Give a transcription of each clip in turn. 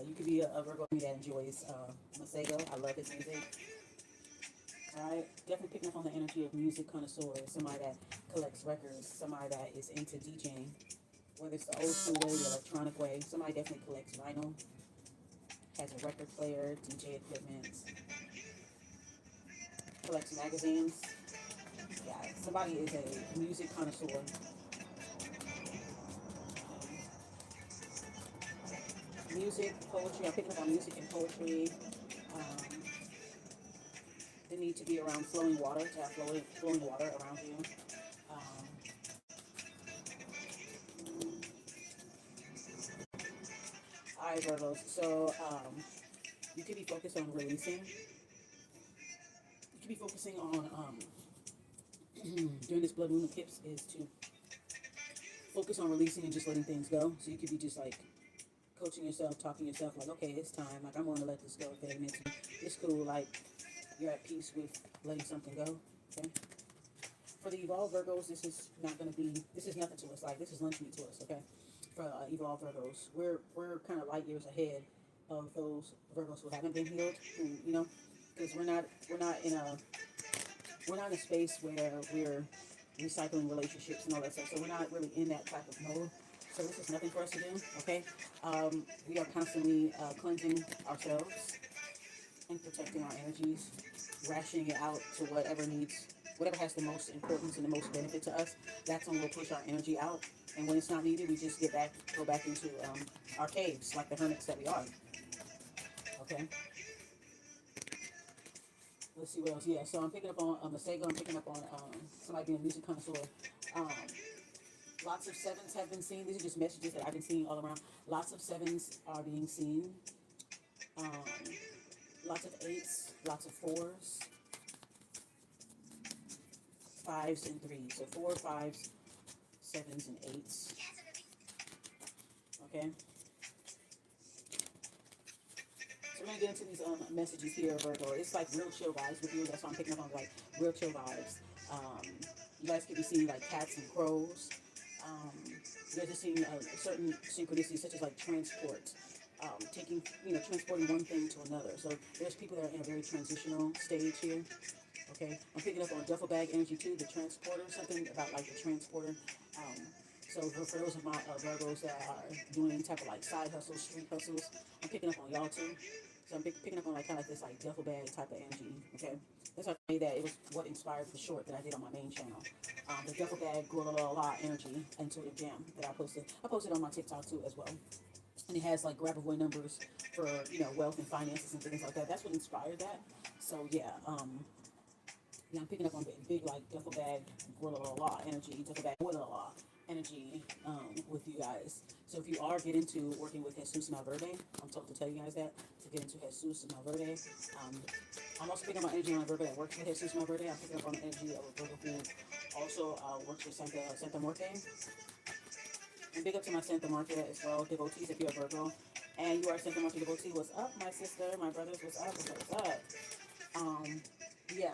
you could be a Virgo that enjoys Masego. I love his music. Alright, definitely picking up on the energy of music connoisseur, somebody that collects records, somebody that is into DJing, whether it's the old school way, the electronic way. Somebody definitely collects vinyl, has a record player, DJ equipment, collects magazines. Yeah, somebody is a music connoisseur. Music, poetry. I'm picking up on music and poetry. Um, the need to be around flowing water, to have flowing water around you. Um, all right, Virgos. So you could be focused on releasing. You could be focusing on during this blood moon eclipse is to focus on releasing and just letting things go. So you could be just like coaching yourself, talking to yourself, like, okay, it's time. Like I'm going to let this go. Okay, it's cool. Like you're at peace with letting something go. Okay. For the evolved Virgos, this is not going to be. This is nothing to us. Like this is lunch meat to us. Okay. For evolved Virgos, we're kind of light years ahead of those Virgos who haven't been healed. Who because we're not in a space where we're recycling relationships and all that stuff. So we're not really in that type of mode. So this is nothing for us to do. Okay. We are constantly cleansing ourselves and protecting our energies, rationing it out to whatever has the most importance and the most benefit to us. That's when we'll push our energy out. And when it's not needed, we just go back into our caves, like the hermits that we are. Okay. Let's see what else. Yeah. So I'm picking up on Masego. I'm picking up on somebody being a music connoisseur. Um, Lots of sevens have been seen. These are just messages that I've been seeing all around. Lots of sevens are being seen. Um, Lots of eights, lots of fours, fives, and threes. So four, fives, sevens, and eights. Okay. So we're gonna get into these messages here, Virgo. It's like real chill vibes with you. That's why I'm picking up on like real chill vibes. Um, you guys could be seeing like cats and crows. You guys are seeing certain synchronicities, such as like transport, transporting one thing to another. So there's people that are in a very transitional stage here. Okay, I'm picking up on duffel bag energy too, the transporter, something about like the transporter. Um, for those of my Virgos that are doing any type of like side hustles, street hustles, I'm picking up on y'all too. So I'm picking up on like kind of like this like duffel bag type of energy. Okay, that's why I say that it was what inspired the short that I did on my main channel. The duffel bag la energy intuitive jam that I posted. I posted on my TikTok too as well. And it has like grab-away numbers for wealth and finances and things like that. That's what inspired that. So yeah, I'm picking up on big like duffel bag energy, duffel bag energy with you guys. So if you are getting to working with Jesus Malverde, I'm told to tell you guys that to get into Jesus Malverde. I'm also picking up on energy on a Virgo that works with Jesus Malverde. I'm picking up on the energy of a Virgo who also works with Santa Muerte. And big up to my Santa Muerte as well, devotees if you're a Virgo. And you are a Santa Muerte devotee. What's up, my sister? My brothers, what's up? What's up? Um, yeah,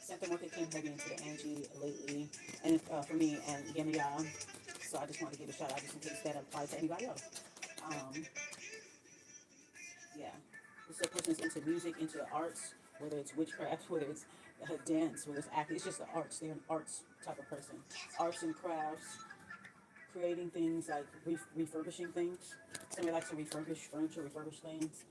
Santa Muerte came heavy into the energy lately, and for me and Yemiya. So I just want to give a shout out just in case that applies to anybody else. Um, yeah, this is a person's into music, into the arts, whether it's witchcraft, whether it's dance, whether it's acting. It's just the arts. They're an arts type of person. Arts and crafts, creating things like refurbishing things. Somebody likes to refurbish furniture, refurbish things.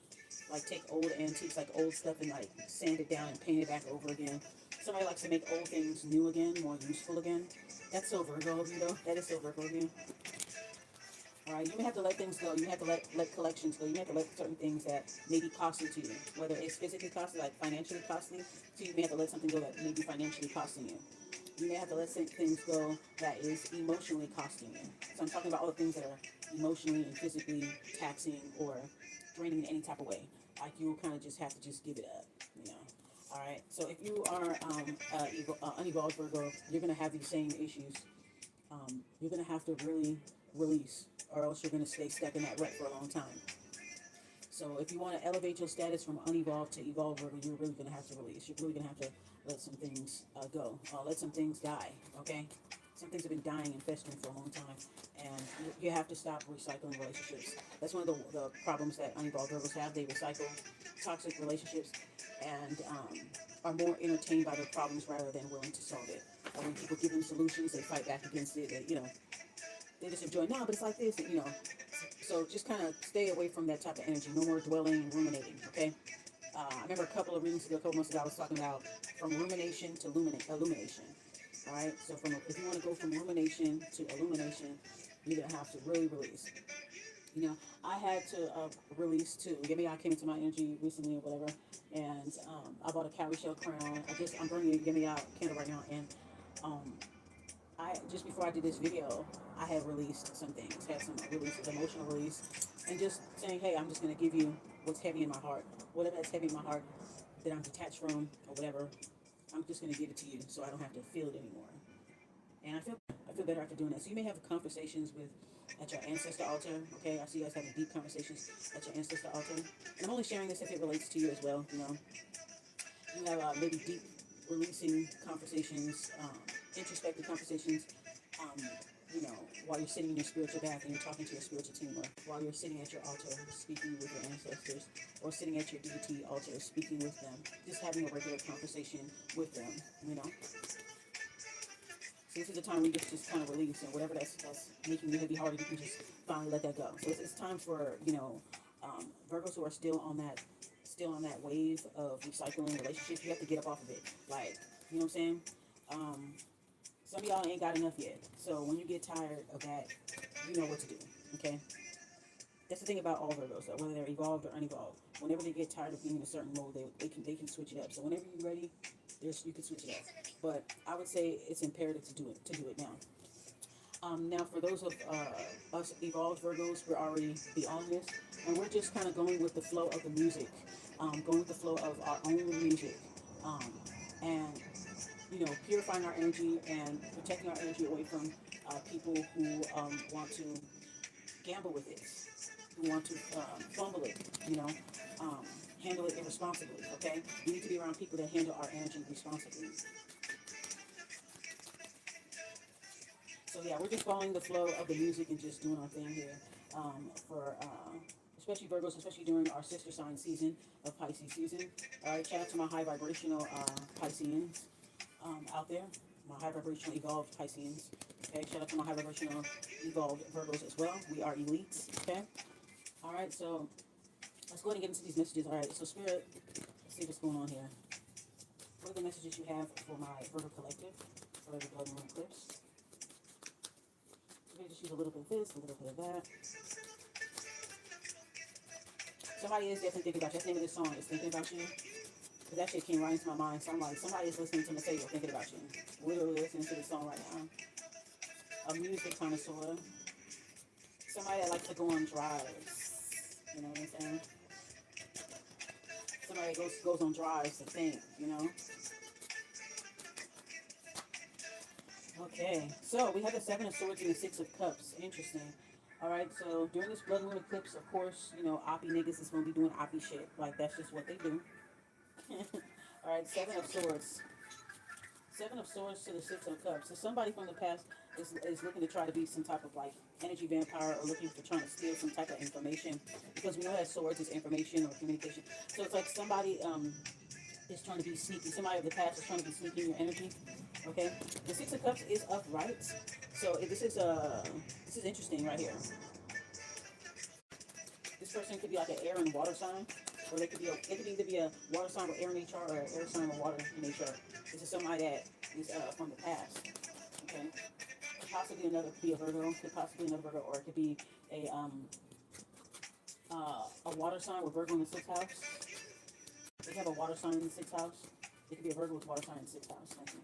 Like take old antiques, like old stuff, and like sand it down and paint it back over again. Somebody likes to make old things new again, more useful again. That's so Virgo of you, though. That is so Virgo of you. All right, you may have to let things go. You have to let collections go. You may have to let certain things that may be costly to you, whether it's physically costly, like financially costly. So you may have to let something go that may be financially costing you. You may have to let things go that is emotionally costing you. So I'm talking about all the things that are emotionally and physically taxing or draining in any type of way. Like you kind of just have to just give it up, you know. All right. So if you are unevolved Virgo, you're gonna have these same issues. You're gonna have to really release, or else you're gonna stay stuck in that rut for a long time. So if you want to elevate your status from unevolved to evolved Virgo, you're really gonna have to release. You're really gonna have to let some things go. Let some things die. Okay. some things have been dying and festering for a long time, and you have to stop recycling relationships. That's one of the problems that unevolved Virgos have. They recycle toxic relationships and are more entertained by their problems rather than willing to solve it. When people give them solutions, they fight back against it. They just enjoy, no, but it's like this, So just kind of stay away from that type of energy. No more dwelling and ruminating, okay? I remember a couple months ago, I was talking about from rumination to illumination. All right, so if you want to go from rumination to illumination, you're gonna have to really release. I had to release too. I came into my energy recently or whatever, and I bought a cowrie shell crown. I'm burning a Gimme Out candle right now, and um, I just before I did this video, I had released some things, had some releases, emotional release, and just saying, hey, I'm just gonna give you what's heavy in my heart, whatever that's heavy in my heart that I'm detached from or whatever. I'm just gonna give it to you, so I don't have to feel it anymore. And I feel better after doing that. So you may have conversations at your ancestor altar. Okay, I see you guys having deep conversations at your ancestor altar. And I'm only sharing this if it relates to you as well. You have maybe deep releasing conversations, introspective conversations. Um, while you're sitting in your spiritual bath and you're talking to your spiritual team, or while you're sitting at your altar speaking with your ancestors, or sitting at your deity altar speaking with them, just having a regular conversation with them. So this is the time where you just kind of release, and whatever that's making you heavy-hearted, you can just finally let that go. So it's time for Virgos who are still on that wave of recycling relationships. You have to get up off of it. Like, you know what I'm saying? Some of y'all ain't got enough yet. So when you get tired of that, you know what to do. Okay. That's the thing about all Virgos, though, whether they're evolved or unevolved. Whenever they get tired of being in a certain mode, they can switch it up. So whenever you're ready, you can switch it up. But I would say it's imperative to do it now. Now, for those of us evolved Virgos, we're already beyond this, and we're just kind of going with the flow of the music, going with the flow of our own music, and purifying our energy and protecting our energy away from people who want to gamble with it, who want to fumble it, handle it irresponsibly. Okay, we need to be around people that handle our energy responsibly. So yeah, we're just following the flow of the music and just doing our thing here. For especially Virgos, especially during our sister sign season of Pisces season. All right, shout out to my high vibrational Pisceans out there, my high vibrational evolved Pisceans. Okay, shout out to my high vibrational evolved Virgos as well. We are elites. Okay. All right, so let's go ahead and get into these messages. All right, so Spirit, let's see what's going on here. What are the messages you have for my Virgo collective for the Blood Moon eclipse? Maybe just use a little bit of this, a little bit of that. Somebody is definitely thinking about you. That's the name of this song, is Thinking About You. Because that shit came right into my mind. So I'm like, somebody is listening to Mateo thinking about you. Literally listening to this song right now. A music connoisseur. Somebody that likes to go on drives. You know what I'm saying? Somebody that goes on drives to think, Okay, so we have the Seven of Swords and the Six of Cups. Interesting. All right, so during this blood moon eclipse, of course, oppie niggas is going to be doing oppie shit. Like, that's just what they do. All right, Seven of Swords. Seven of Swords to the Six of Cups. So somebody from the past is looking to try to be some type of, like, energy vampire, or looking for trying to steal some type of information. Because we know that swords is information or communication. So it's like somebody is trying to be sneaky. Somebody of the past is trying to be sneaky in your energy. Okay, the Six of Cups is upright, so this is interesting right here. This person could be like an air and water sign, or they could either be a water sign with air in HR, or an air sign with water in HR. This is somebody that is from the past. Okay, could possibly be a Virgo, could possibly another Virgo, or it could be a water sign with Virgo in the sixth house. They have a water sign in the sixth house. It could be a Virgo with water sign in the sixth house. Thank you.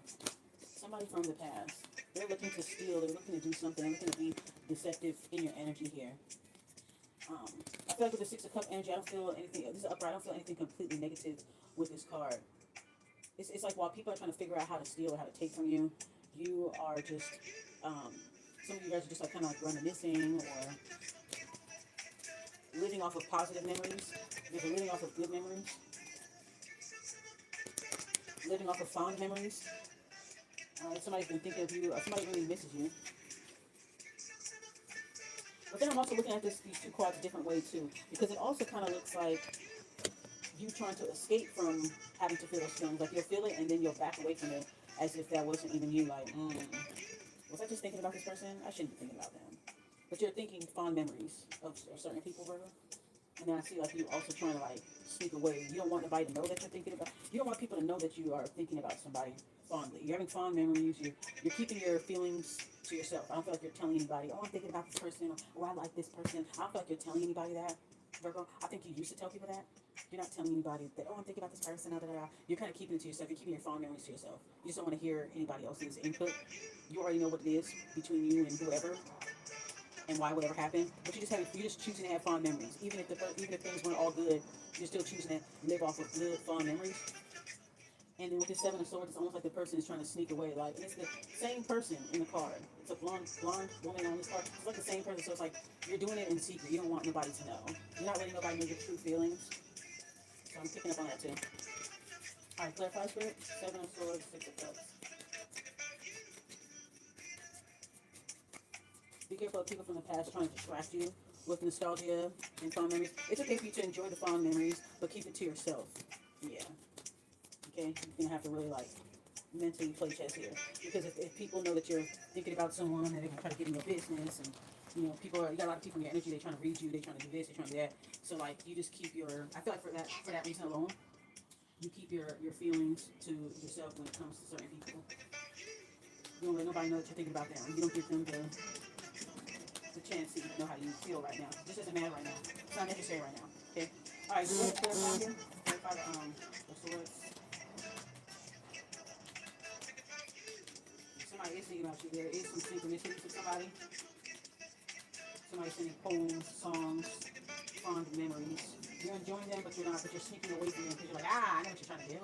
Somebody from the past. They're looking to steal. They're looking to do something. They're looking to be deceptive in your energy here. I feel like with the Six of Cups energy, I don't feel anything. This is upright. I don't feel anything completely negative with this card. It's like while people are trying to figure out how to steal or how to take from you, you are just, some of you guys are just like kind of like reminiscing or living off of positive memories. You're living off of good memories. Living off of fond memories. Somebody's been thinking of you, or somebody really misses you. But then I'm also looking at these two cards a different way too, because it also kind of looks like you trying to escape from having to feel those feelings. Like you'll feel it and then you'll back away from it as if that wasn't even you. Like, was I just thinking about this person? I shouldn't be thinking about them. But you're thinking fond memories of certain people, Virgo. And then I see like you also trying to like sneak away. You don't want anybody to know that you're thinking about. You don't want people to know that you are thinking about somebody fondly. You're having fond memories. You're keeping your feelings to yourself. I don't feel like you're telling anybody, oh, I'm thinking about this person, or I like this person. I don't feel like you're telling anybody that, Virgo. I think you used to tell people that. You're not telling anybody that, oh, I'm thinking about this person. Da, da, da. You're kind of keeping it to yourself. You're keeping your fond memories to yourself. You just don't want to hear anybody else's input. You already know what it is between you and whoever and why whatever happened. But you're just choosing to have fond memories. Even if things weren't all good, you're still choosing to live off of good fond memories. And then with the Seven of Swords, it's almost like the person is trying to sneak away. Like, and it's the same person in the card. It's a blonde woman on this card. It's like the same person. So it's like you're doing it in secret. You don't want nobody to know. You're not letting nobody know your true feelings. So I'm picking up on that too. All right, clarify spirit. Seven of Swords, Six of Cups. Be careful of people from the past trying to distract you with nostalgia and fond memories. It's okay for you to enjoy the fond memories, but keep it to yourself. Yeah. Okay? You're gonna have to really like mentally play chess here. Because if people know that you're thinking about someone and they're gonna try to get in your business and you know, you got a lot of people in your energy, they're trying to read you, they're trying to do this, they're trying to do that. So like you just keep I feel like for that reason alone, you keep your feelings to yourself when it comes to certain people. You don't let nobody know that you're thinking about them. You don't give them the chance to even know how you feel right now. This isn't matter right now. It's not necessary right now. Okay? Alright, so let's clarify here. Clarify the swords. Somebody is thinking about you. There is some synchronicity to somebody. Somebody sending poems, songs, fond memories. You're enjoying them, but you're sneaking away from them because you're like, I know what you're trying to do.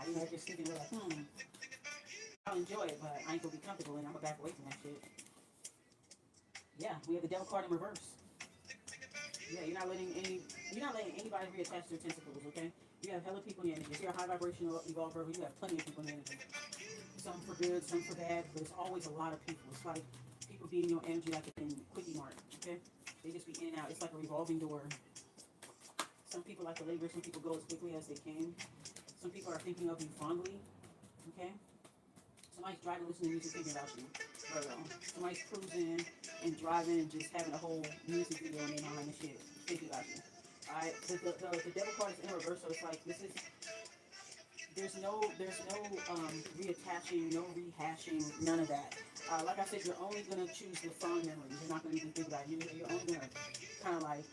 You know, you're sneaking away like, I'll enjoy it, but I ain't gonna be comfortable and I'm gonna back away from that shit. Yeah, we have the devil card in reverse. Yeah, you're not letting anybody reattach their tentacles, okay? You have hella people in your energy. If you're a high vibrational evolver, you have plenty of people in your energy. Some for good, some for bad, but it's always a lot of people. It's like people beating your energy like in Quickie Mart, okay? They just be in and out. It's like a revolving door. Some people like to labor, some people go as quickly as they can. Some people are thinking of you fondly, okay? Somebody's driving, listening to music, thinking about you. Somebody's cruising and driving and just having a whole music video in their mind and shit, thinking about you. Alright, the devil card is in reverse, so it's like there's no reattaching, no rehashing, none of that. Like I said, you're only gonna choose the fond memories. You're not gonna even think about it. You're only gonna kind of like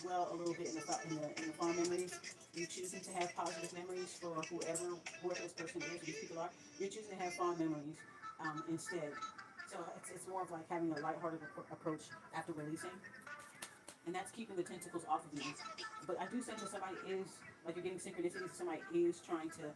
dwell a little bit in the fond memories. You're choosing to have positive memories for whoever this person is, or these people are. You're choosing to have fond memories instead. So it's more of like having a lighthearted approach after releasing, and that's keeping the tentacles off of you. But I do sense that somebody is like you're getting synchronicities. Somebody is trying to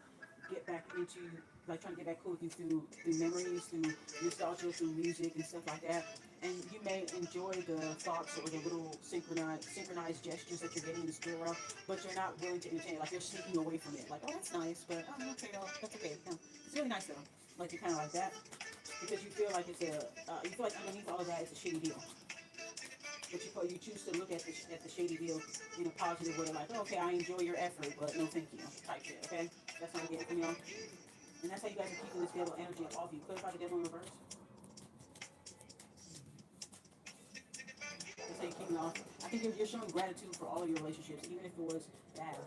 get back into trying to get back cool with you through memories, through nostalgia, through music and stuff like that. And you may enjoy the thoughts or the little synchronized gestures that you're getting in the spirit world, but you're not willing to entertain it. Like you're sneaking away from it. Like, oh, that's nice, but oh, okay, no, that's okay. No, it's really nice though. Like you're kind of like that because you feel like you feel like underneath all of that is a shitty deal. But you choose to look at the shady deal in a positive way, like, oh, okay, I enjoy your effort, but no thank you, type shit, okay? That's how I get it from y'all. And that's how you guys are keeping this devil energy off you. Clarify the devil in reverse. That's how you keep it off. I think you're showing gratitude for all of your relationships, even if it was bad.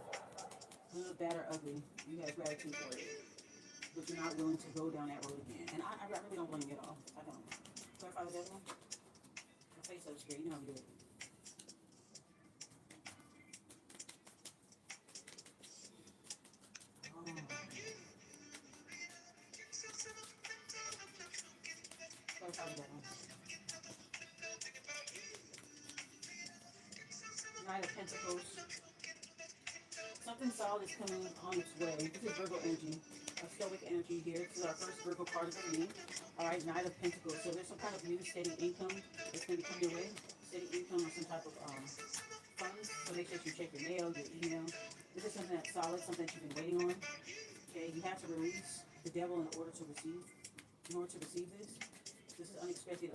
Good, bad, or ugly. You have gratitude for it. But you're not willing to go down that road again. And I really don't blame you at all. I don't. Clarify the devil. My face so scared. You know how we do it. Clarify the devil. Knight of Pentacles. Something solid is coming on its way. This is Virgo energy, a stoic energy here. This is our first Virgo card of the reading. All right, Knight of Pentacles. So there's some kind of new steady income that's going to come your way. Steady income or some type of funds. So make sure you check your mail, your email. This is something that's solid, something that you've been waiting on. Okay, you have to release the devil in order to receive. in order to receive this. This is unexpected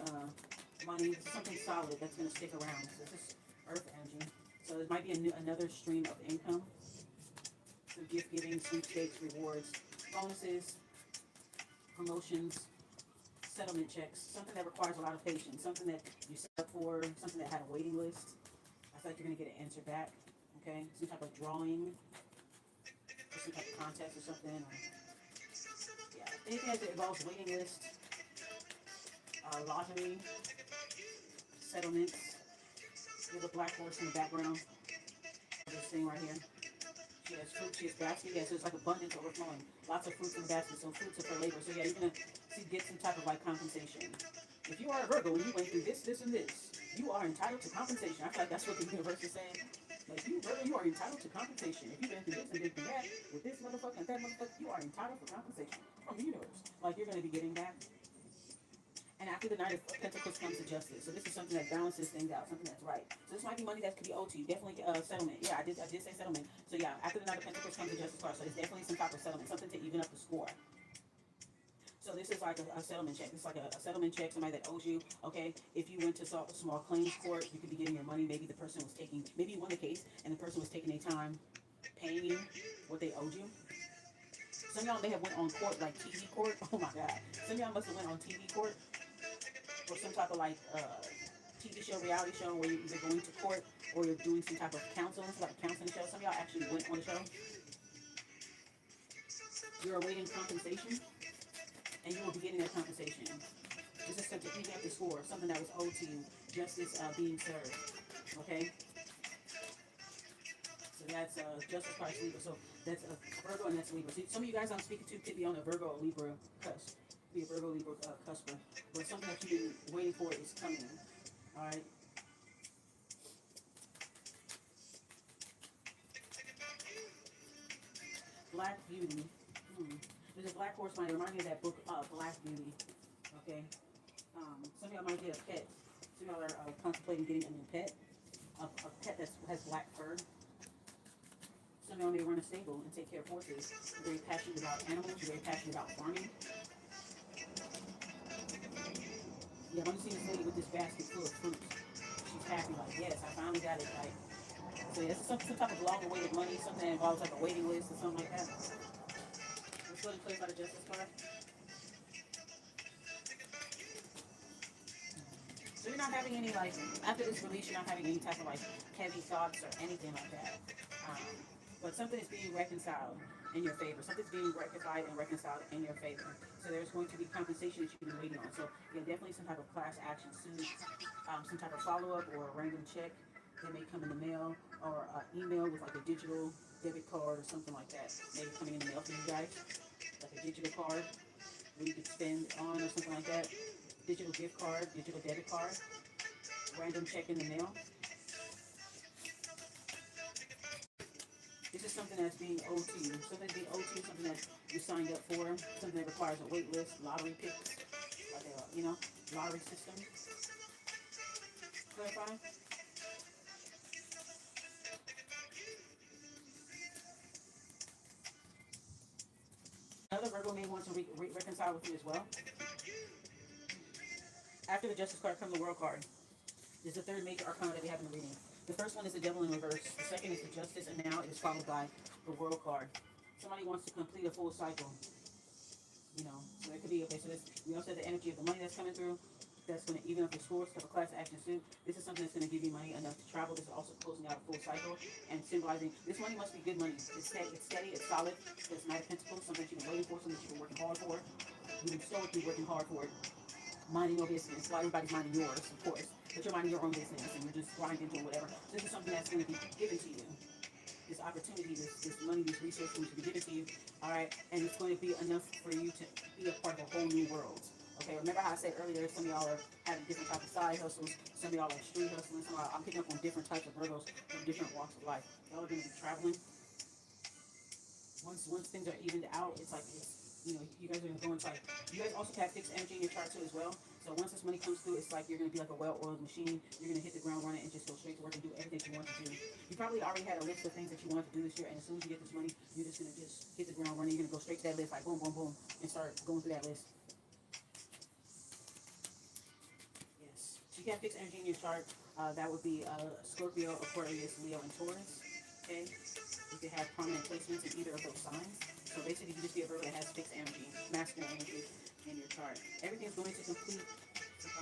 money. This is something solid that's going to stick around. So this is earth energy. So it might be another stream of income. So gift giving, sweepstakes, rewards, bonuses, promotions, settlement checks, something that requires a lot of patience, something that you set up for, something that had a waiting list. I feel like you're going to get an answer back, okay? Some type of drawing, or some type of contest or something. Or, yeah, anything that involves waiting list, lottery, settlements. There's a black horse in the background. This thing right here. She has fruit, she has basket. Yeah, so it's like abundance overflowing. Lots of fruits in the basket, so fruits of her labor. So yeah, you're going to get some type of like compensation. If you are a Virgo and you went through this, this, and this, you are entitled to compensation. I feel like that's what the universe is saying. Like, you, Virgo, you are entitled to compensation. If you've been through this and been through that, with this motherfucker and that motherfucker, you are entitled for compensation from the universe. Like, you're going to be getting that. And after the Knight of Pentacles comes the Justice. So this is something that balances things out, something that's right. So this might be money that could be owed to you. Definitely settlement. Yeah, I did say settlement. So yeah, after the Knight of Pentacles comes the Justice card. So it's definitely some type of settlement, something to even up the score. So this is like a settlement check. This is like a settlement check, somebody that owes you. Okay, if you went to a small claims court, you could be getting your money. Maybe the person was taking, maybe you won the case and the person was taking their time paying you what they owed you. Some of y'all may have went on court, like TV court. Oh my God. Some of y'all must have went on TV court or some type of like TV show, reality show where you're either going to court or you're doing some type of counseling, it's like a counseling show. Some of y'all actually went on the show. You're awaiting compensation and you will be getting that compensation. This is something even after score, something that was owed to you, justice being served. Okay? So that's Justice Christ Libra. So that's Virgo and that's Libra. So some of you guys I'm speaking to could be on a Virgo or Libra cusp. Be a Virgo Libra cusp. But something that you've been waiting for is coming. Alright? Black Beauty. There's a black horse might remind me of that book, Black Beauty. Okay? Some of y'all might get a pet. Some of y'all are contemplating getting a new pet. A pet that has black fur. Some of y'all may run a stable and take care of horses. You're very passionate about animals. You're very passionate about farming. Yeah, when you see this lady with this basket full of fruits, she's happy, like, yes, I finally got it. Like, so yeah, it's some type of long-awaited money, something that involves like a waiting list or something like that. Let's go and clarify the Justice card. So you're not having any, like, after this release, you're not having any type of, like, heavy thoughts or anything like that. But something is being reconciled in your favor. Something's being rectified and reconciled in your favor. So there's going to be compensation that you've been waiting on. So yeah, definitely some type of class action suit, some type of follow-up or a random check that may come in the mail or email with, like, a digital debit card or something like that. Maybe coming in the mail for you guys, like a digital card where you could spend on or something like that. Digital gift card, digital debit card, random check in the mail. This is something that's being owed to you. Something being owed to you, something that you signed up for, something that requires a wait list, lottery picks, like a, lottery system. Clarify? Another Virgo may want to reconcile with you as well. After the Justice card comes the World card. This is the third major arcana that we have in the reading. The first one is the Devil in reverse. The second is the Justice, and now it is followed by the World card. Somebody wants to complete a full cycle. So it could be, okay, so this, we also have the energy of the money that's coming through. That's going to even up your scores, have a class action suit. This is something that's going to give you money enough to travel. This is also closing out a full cycle and symbolizing this money must be good money. It's steady, it's solid. It's Knight of Pentacles, something that you've been waiting for, something that you've been working hard for. You've been stoically working hard for it. Minding your business. While everybody's minding yours, of course. But you're minding your own business and you're just grinding doing whatever. So this is something that's going to be given to you. This opportunity, this money, this resource going to be given to you. Alright? And it's going to be enough for you to be a part of a whole new world. Okay, remember how I said earlier, some of y'all are having different types of side hustles, some of y'all are street hustling, some of y'all, I'm picking up on different types of Virgos from different walks of life. Y'all are going to be traveling. Once things are evened out, it's like, you guys are going to go into, like, you guys also have fixed energy in your chart too as well. So once this money comes through, it's like you're going to be like a well-oiled machine. You're going to hit the ground running and just go straight to work and do everything you want to do. You probably already had a list of things that you wanted to do this year, and as soon as you get this money, you're just going to just hit the ground running. You're going to go straight to that list, like boom, boom, boom, and start going through that list. you have fixed energy in your chart, that would be Scorpio, Aquarius, Leo, and Taurus. Okay, you could have prominent placements in either of those signs. So basically, you can just be a Virgo that has fixed energy, masculine energy in your chart. Everything's going to complete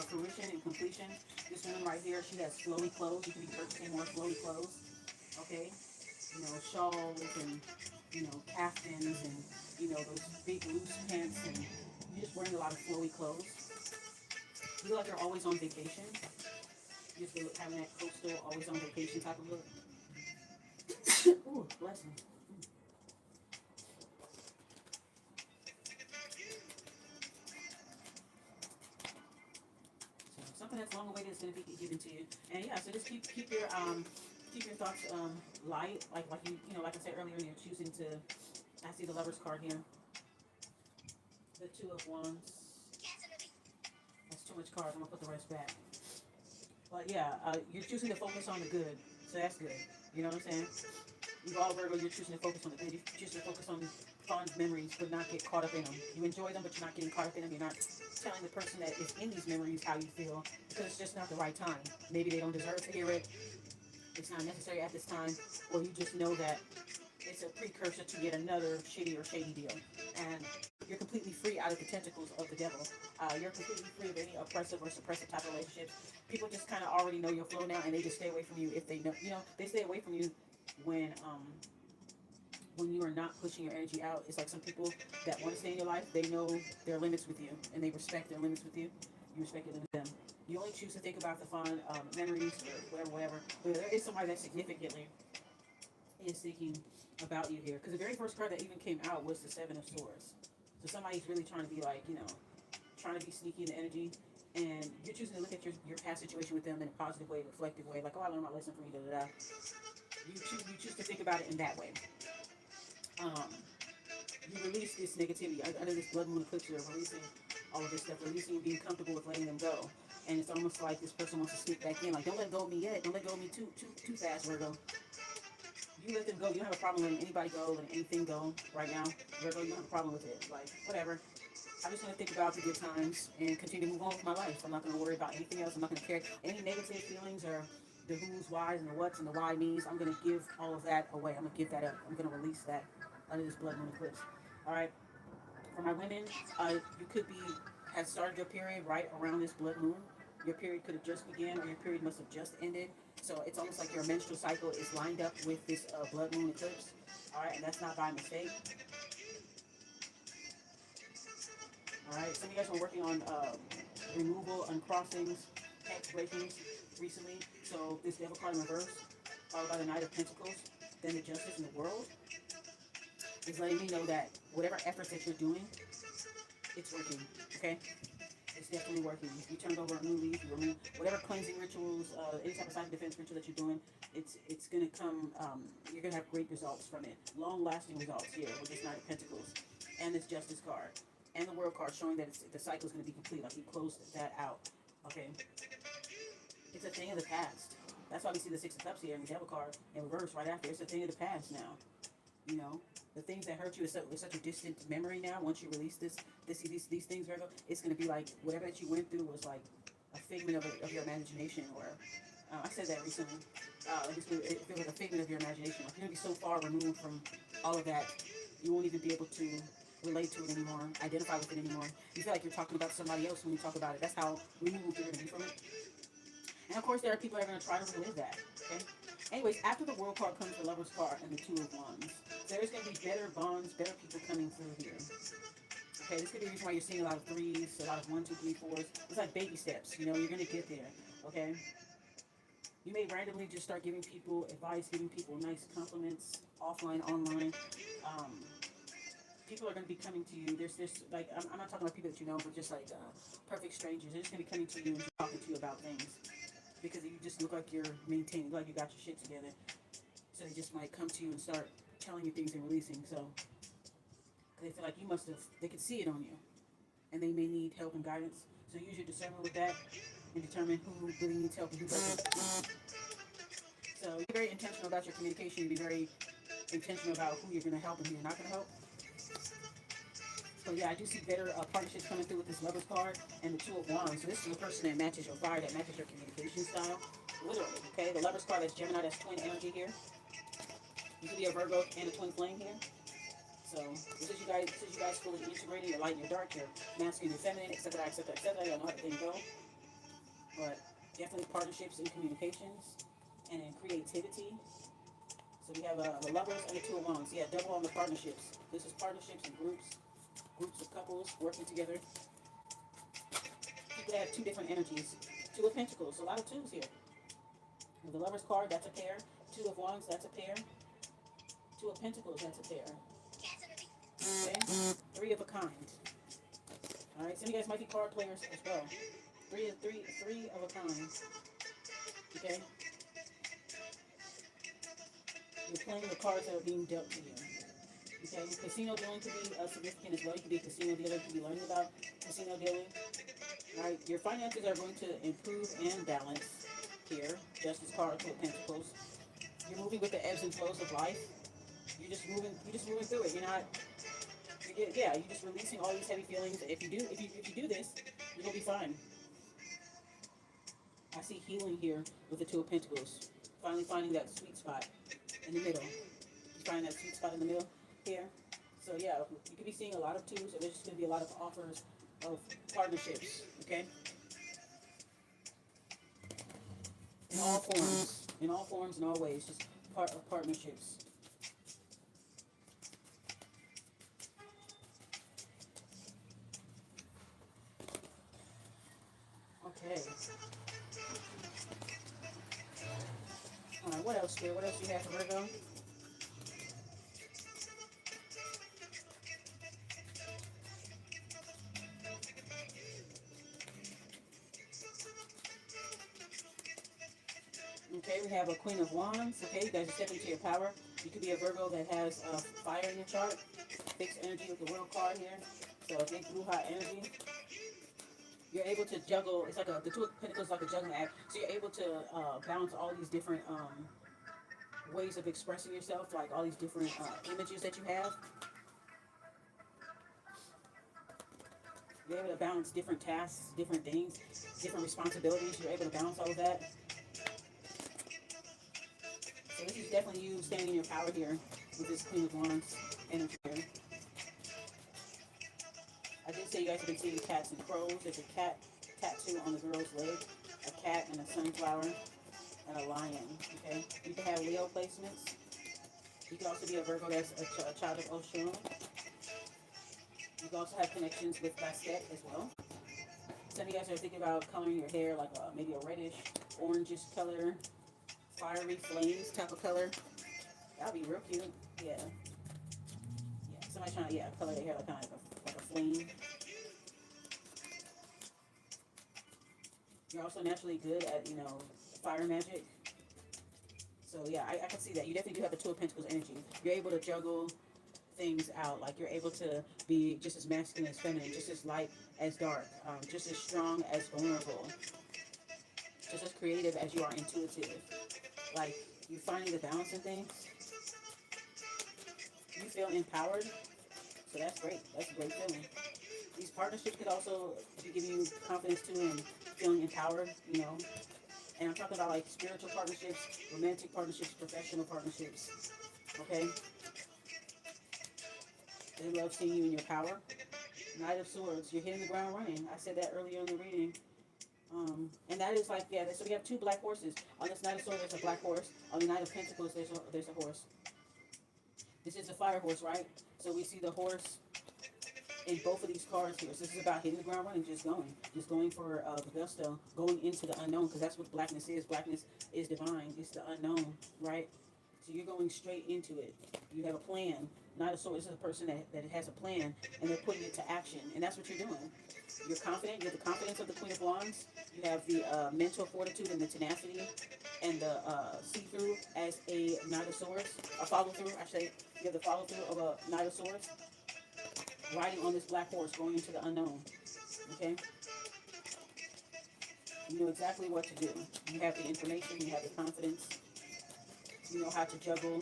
fruition and completion. This woman right here, she has flowy clothes. You can be purchasing more flowy clothes. Okay, you know, shawls and, you know, caftans and, you know, those big loose pants, and you're just wearing a lot of flowy clothes. You look like you're always on vacation. You just look having that coastal, always on vacation type of look. Ooh, bless me. So something that's long awaited is going to be given to you. And yeah, so just keep your thoughts light, like you know, like I said earlier, you're choosing to. I see the Lovers card here. The Two of Wands. That's too much cards. I'm gonna put the rest back. But yeah, you're choosing to focus on the good, so that's good. You know what I'm saying? You all Virgo, you're choosing to focus on the good. You're choosing to focus on fond memories, but not get caught up in them. You enjoy them, but you're not getting caught up in them. You're not telling the person that is in these memories how you feel, because it's just not the right time. Maybe they don't deserve to hear it. It's not necessary at this time, or you just know that it's a precursor to yet another shitty or shady deal. And you're completely free out of the tentacles of the devil. You're completely free of any oppressive or suppressive type of relationships. People just kind of already know your flow now, and they just stay away from you if they know. You know, they stay away from you when you are not pushing your energy out. It's like some people that want to stay in your life, they know their limits with you, and they respect their limits with you. You respect your limits with them. You only choose to think about the fond memories or whatever. But there is somebody that significantly is thinking about you here. Because the very first card that even came out was the Seven of Swords. So somebody's really trying to be like, you know, trying to be sneaky in the energy. And you're choosing to look at your past situation with them in a positive way, reflective way. Like, oh, I learned my lesson from you, da da da. You choose to think about it in that way. Um, you release this negativity. Under this blood moon eclipse, you're releasing all of this stuff, releasing and being comfortable with letting them go. And it's almost like this person wants to sneak back in. Like, don't let go of me yet. Don't let go of me too fast, Virgo. You let them go. You don't have a problem letting anybody go, letting anything go right now. Virgo, you don't have a problem with it. Like, whatever. I'm just going to think about the good times and continue to move on with my life. I'm not going to worry about anything else. I'm not going to care any negative feelings or the who's, whys, and the what's and the why me's. I'm going to give all of that away. I'm going to give that up. I'm going to release that under this blood moon eclipse. All right. For my women, you could have started your period right around this blood moon. Your period could have just begun, or your period must have just ended. So it's almost like your menstrual cycle is lined up with this blood moon eclipse. All right, and that's not by mistake. All right, some of you guys were working on removal, uncrossings, hex breakings recently. So this Devil card in reverse, followed by the Knight of Pentacles, then the Justice in the World, is letting me know that whatever efforts that you're doing, it's working. Okay, it's definitely working. If you turned over a new leaf, you remove whatever cleansing rituals, any type of side defense ritual that you're doing, it's gonna come. You're gonna have great results from it, long-lasting results here with this Knight of Pentacles and this Justice card and the World card, showing that the cycle is gonna be complete. Like you closed that out. Okay, it's a thing of the past. That's why we see the Six of Cups here and the Devil card in reverse right after. It's a thing of the past now. You know, the things that hurt you is such a distant memory now. Once you release these things, Virgo, it's going to be like whatever that you went through was like a figment of your imagination. Or I said that recently. It feels like a figment of your imagination. Like you're going to be so far removed from all of that, you won't even be able to relate to it anymore, identify with it anymore. You feel like you're talking about somebody else when you talk about it. That's how removed you're going to be from it. And of course, there are people that are going to try to relive that. Okay. Anyways, after the World card comes the Lover's card and the Two of Wands. There's going to be better bonds, better people coming through here. Okay, this could be the reason why you're seeing a lot of threes, a lot of 1, 2, 3, 4s. It's like baby steps. You know, you're going to get there. Okay. You may randomly just start giving people advice, giving people nice compliments, offline, online. People are going to be coming to you. There's like, I'm not talking about people that you know, but just like perfect strangers. They're just going to be coming to you and talking to you about things. Because you just look like you're maintaining, like you got your shit together. So they just might come to you and start telling you things and releasing. So they feel like they could see it on you. And they may need help and guidance. So use your discernment with that and determine who really needs help and who doesn't. So be very intentional about your communication. Be very intentional about who you're going to help and who you're not going to help. So yeah, I do see better partnerships coming through with this Lovers card and the Two of Wands. So this is a person that matches your fire, that matches your communication style. Literally, okay? The Lovers card, that's Gemini, that's twin energy here. You could be a Virgo and a twin flame here. So this is you guys fully integrating your light and your dark, your masculine and feminine, etc., etc., etc. Y'all know how the thing go. But definitely partnerships and communications and in creativity. So we have the Lovers and the Two of Wands. Yeah, double on the partnerships. This is partnerships and groups of couples working together. People have two different energies. Two of Pentacles, a lot of twos here. With the Lovers card, that's a pair. Two of Wands, that's a pair. Two of Pentacles, that's a pair. Okay? Three of a kind. Alright, some of you guys might be card players as well. Three of a kind. Okay? You're playing the cards that are being dealt to you. Okay? Casino dealing could be significant as well. You could be a casino dealer. You could be learning about casino dealing. Alright, your finances are going to improve and balance here. Justice card, Two of Pentacles. You're moving with the ebbs and flows of life. You're just moving through it. You're just releasing all these heavy feelings. If you do this, you're gonna be fine. I see healing here with the Two of Pentacles. Finally finding that sweet spot in the middle. You find that sweet spot in the middle here. So yeah, you could be seeing a lot of twos, so there's just gonna be a lot of offers of partnerships. Okay. In all forms, in all ways, just partnerships. Okay. Alright, what else, Spirit? What else do you have for Virgo? Okay, we have a Queen of Wands. Okay, you guys are stepping into your power. You could be a Virgo that has fire in your chart. Fixed energy with the World card here. So a big blue hot energy. You're able to juggle. It's like the Two of Pentacles is like a juggling act. So you're able to balance all these different ways of expressing yourself, like all these different images that you have. You're able to balance different tasks, different things, different responsibilities. You're able to balance all of that. So this is definitely you standing in your power here with this Queen of Wands energy here. I did say you guys have been seeing cats and crows. There's a cat tattoo on the girl's leg, a cat and a sunflower, and a lion. Okay, you can have Leo placements. You can also be a Virgo that's a child of Oshun. You can also have connections with Bastet as well. Some of you guys are thinking about coloring your hair like maybe a reddish, orangish color, fiery flames type of color. That'd be real cute. Yeah. Somebody's trying to color their hair like kind of like a flame. You're also naturally good at fire magic. So yeah, I can see that. You definitely do have the Two of Pentacles energy. You're able to juggle things out. Like you're able to be just as masculine as feminine, just as light as dark, just as strong as vulnerable, just as creative as you are intuitive. Like you're finding the balance in things. You feel empowered. So that's great. That's a great feeling. These partnerships could also be giving you confidence too and feeling empowered, And I'm talking about like spiritual partnerships, romantic partnerships, professional partnerships. Okay? They love seeing you in your power. Knight of Swords, you're hitting the ground running. I said that earlier in the reading. And that is like, so we have two black horses. On this Knight of Swords, there's a black horse. On the Knight of Pentacles, there's a horse. This is a fire horse, right? So we see the horse in both of these cards here. So this is about hitting the ground running, just going for the gusto, going into the unknown, because that's what blackness is. Blackness is divine. It's the unknown, right? So you're going straight into it. You have a plan. Knight of Swords is a person that has a plan, and they're putting it to action, and that's what you're doing. You're confident. You have the confidence of the Queen of Wands. You have the mental fortitude and the tenacity, and the see-through as a Knight of Swords. A follow-through, I say. You have the follow-through of a Knight of Swords. Riding on this black horse, going into the unknown. Okay? You know exactly what to do. You have the information. You have the confidence. You know how to juggle.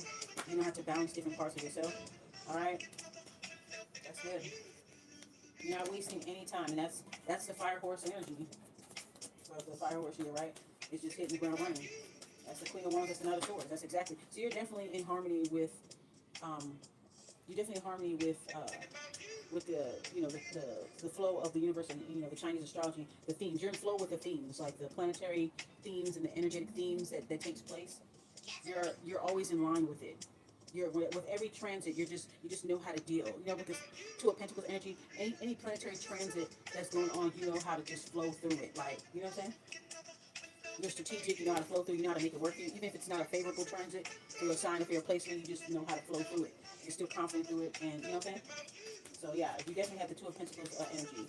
You know how to balance different parts of yourself. Alright? That's good. You're not wasting any time, and that's the fire horse energy. So the fire horse here, right? It's just hitting the ground running. That's the Queen of Wands. That's another sword. That's exactly. So you're definitely in harmony with. Um, you're definitely in harmony with the the flow of the universe and the Chinese astrology, the themes. You're in flow with the themes, like the planetary themes and the energetic themes that takes place. You're always in line with it. You're with every transit. You just know how to deal. With this Two of Pentacles energy, any planetary transit that's going on, you know how to just flow through it. Like, you know what I'm saying? You're strategic. You know how to flow through. You know how to make it work for you, even if it's not a favorable transit for your sign, for your placement. You just know how to flow through it. You're still confident through it, and you know what I'm saying. So yeah, you definitely have the Two of Pentacles energy.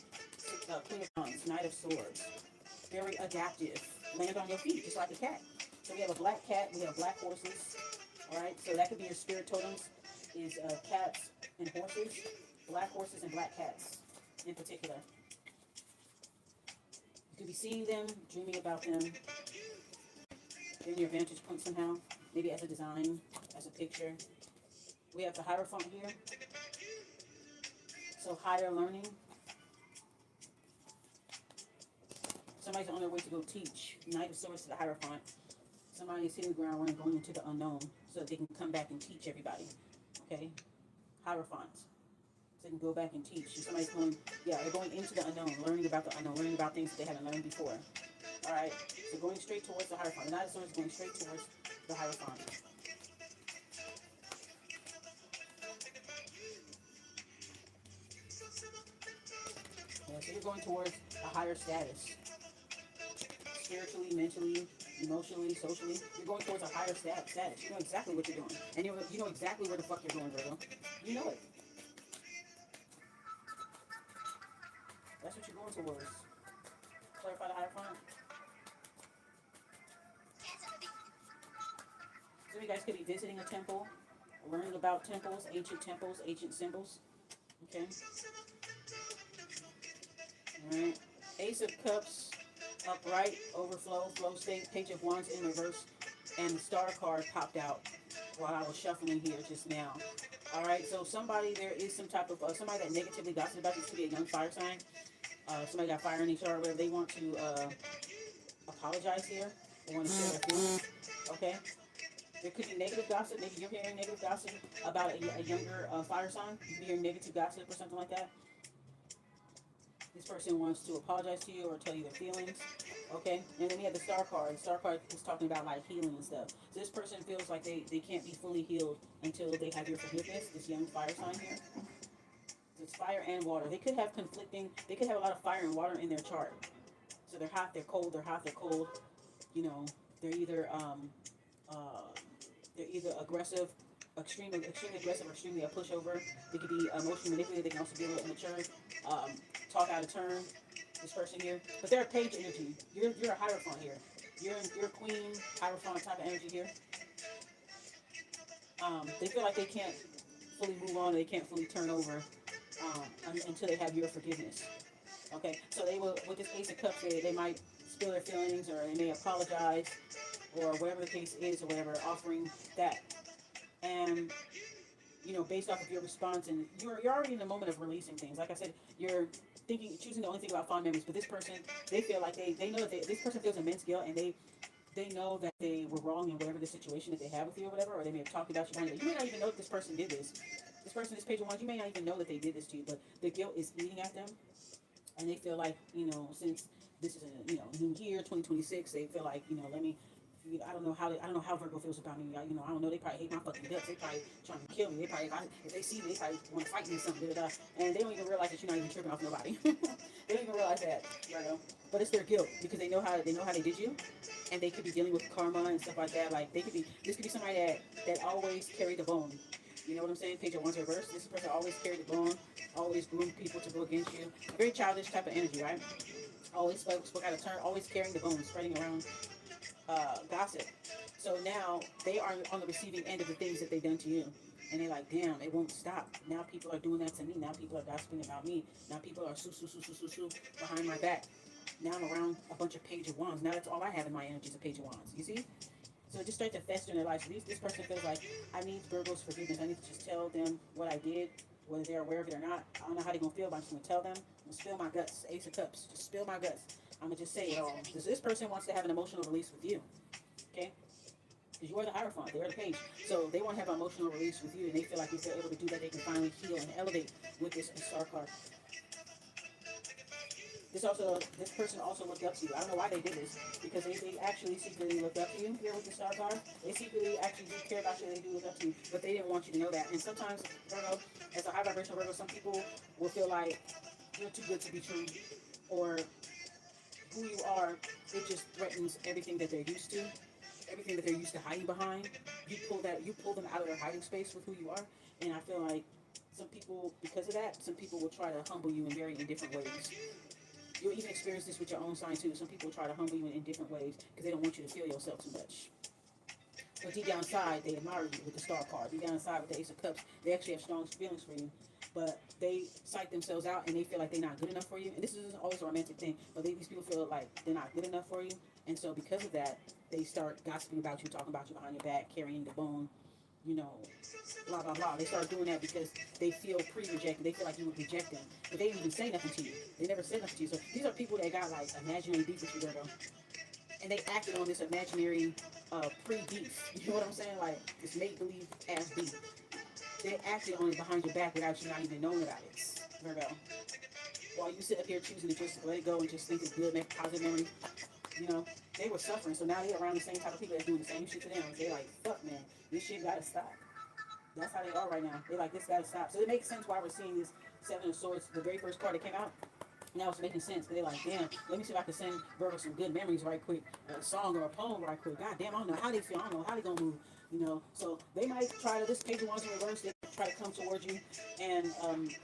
Queen of Wands, Knight of Swords, very adaptive. Land on your feet, just like a cat. So we have a black cat. We have black horses. All right, so that could be your spirit totems, is cats and horses, black horses and black cats in particular. You could be seeing them, dreaming about them, in your vantage point somehow, maybe as a design, as a picture. We have the Hierophant here, so higher learning. Somebody's on their way to go teach. Knight of Swords to the Hierophant. Somebody is hitting the ground running, going into the unknown, so that they can come back and teach everybody. Okay? Hierophant. So they can go back and teach. Somebody's going, yeah, they're going into the unknown, learning about the unknown, learning about things that they haven't learned before. All right? So going straight towards the Hierophant. The Knight of Swords is going straight towards the Hierophant. Yeah, so you're going towards a higher status. Spiritually, mentally, emotionally, socially. You're going towards a higher status. You know exactly what you're doing. And you know exactly where the fuck you're going, Virgo. You know it. That's what you're going towards. Clarify the Hierophant. So you guys could be visiting a temple, learning about temples, ancient symbols. Okay. Alright. Ace of Cups, upright, overflow, flow state, Page of Wands in reverse, and the Star card popped out while I was shuffling here just now. Alright, so there is some type of, somebody that negatively gossiped about this. Could be a young fire sign. Somebody got fire in each other, whatever. They want to apologize here. They want to share their feelings. Okay? There could be negative gossip. Maybe you're hearing negative gossip about a younger fire sign. You could be hearing negative gossip or something like that. This person wants to apologize to you or tell you their feelings. Okay? And then we have the Star card. The Star card is talking about like healing and stuff. So this person feels like they can't be fully healed until they have your forgiveness. This young fire sign here. So it's fire and water. They could have a lot of fire and water in their chart. So they're hot, they're cold, they're hot, they're cold. You know, they're either aggressive, extremely aggressive, or extremely a pushover. They could be emotionally manipulated. They can also be a little immature, talk out of turn. This person here, but they're a page energy. You're a Hierophant here. You're Queen Hierophant type of energy here. They feel like they can't fully move on. They can't fully turn over until they have your forgiveness. Okay, so they will, with this Ace of Cups, they might spill their feelings, or they may apologize, or whatever the case is, or whatever, offering that. And based off of your response, and you're already in the moment of releasing things. Like I said, you're choosing to only think about fond memories. But this person, they feel like they know that this person feels immense guilt, and they know that they were wrong in whatever the situation that they have with you or whatever, or they may have talked about you behind you. You may not even know that this person did this. This Page of Wands, you may not even know that they did this to you, but the guilt is eating at them, and they feel like, since this is a new year, 2026, they feel like, let me. I don't know how Virgo feels about me. I don't know. They probably hate my fucking guts. They probably trying to kill me. They probably, if they see me, they probably want to fight me or something. And they don't even realize that you're not even tripping off nobody. They don't even realize that, But it's their guilt, because they know how they did you, and they could be dealing with karma and stuff like that. Like this could be somebody that always carried the bone. You know what I'm saying? Page of Wands reverse. This person always carried the bone, always groomed people to go against you. A very childish type of energy, right? Always spoke out of turn, always carrying the bone, spreading around gossip. So now they are on the receiving end of the things that they've done to you. And they're like, damn, it won't stop. Now people are doing that to me. Now people are gossiping about me. Now people are su behind my back. Now I'm around a bunch of Page of Wands. Now that's all I have in my energy is a Page of Wands. You see? So it just starts to fester in their life. So this person feels like, I need Virgo's forgiveness. I need to just tell them what I did. whether they're aware of it or not. I don't know how they're gonna feel, but I'm just gonna tell them. I'm gonna spill my guts. Ace of Cups. Just spill my guts. I'm gonna just say it all. This person wants to have an emotional release with you. Okay? Because you are the Hierophant, they're the page. So they want to have an emotional release with you, and they feel like if they're able to do that, they can finally heal and elevate with this star card. This person also looked up to you. I don't know why they did this, because they actually secretly looked up to you here with the star card. They secretly actually do care about you, they do look up to you, but they didn't want you to know that. And sometimes, Virgo, as a high vibrational Virgo, some people will feel like you're too good to be true, or who you are, it just threatens everything that they're used to, everything that they're used to hiding behind. You pull them out of their hiding space with who you are, and I feel like some people, because of that, some people will try to humble you in very in different ways. You'll even experience this with your own sign too. Some people try to humble you in different ways because they don't want you to feel yourself too much. But deep down inside, they admire you with the star card. Deep down inside with the Ace of Cups, they actually have strong feelings for you. But they psych themselves out and they feel like they're not good enough for you. And this isn't always a romantic thing, but these people feel like they're not good enough for you. And so because of that, they start gossiping about you, talking about you behind your back, carrying the bone, you know, blah, blah, blah. They start doing that because they feel pre-rejected. They feel like you would reject them. But they didn't even say nothing to you. They never said nothing to you. So these are people that got like imaginary beef with you, Virgo. And they acted on this imaginary pre-beef. You know what I'm saying? Like this make-believe ass beef. They acted on it behind your back without you not even knowing about it, Virgo. While you sit up here choosing to just let it go and just think it's good, make positive memories, you know, they were suffering. So now they're around the same type of people that's doing the same shit to them. They're like, fuck, man, this shit gotta stop. That's how they are right now. They're like, this gotta stop. So it makes sense why we're seeing this Seven of Swords, the very first card that came out. Now it's making sense. But they're like, damn, let me see if I can send Virgo some good memories right quick. A song or a poem right quick. God damn, I don't know how they feel. I don't know how they gonna move. You know, so they might try to, this page of wands in reverse, they try to come towards you and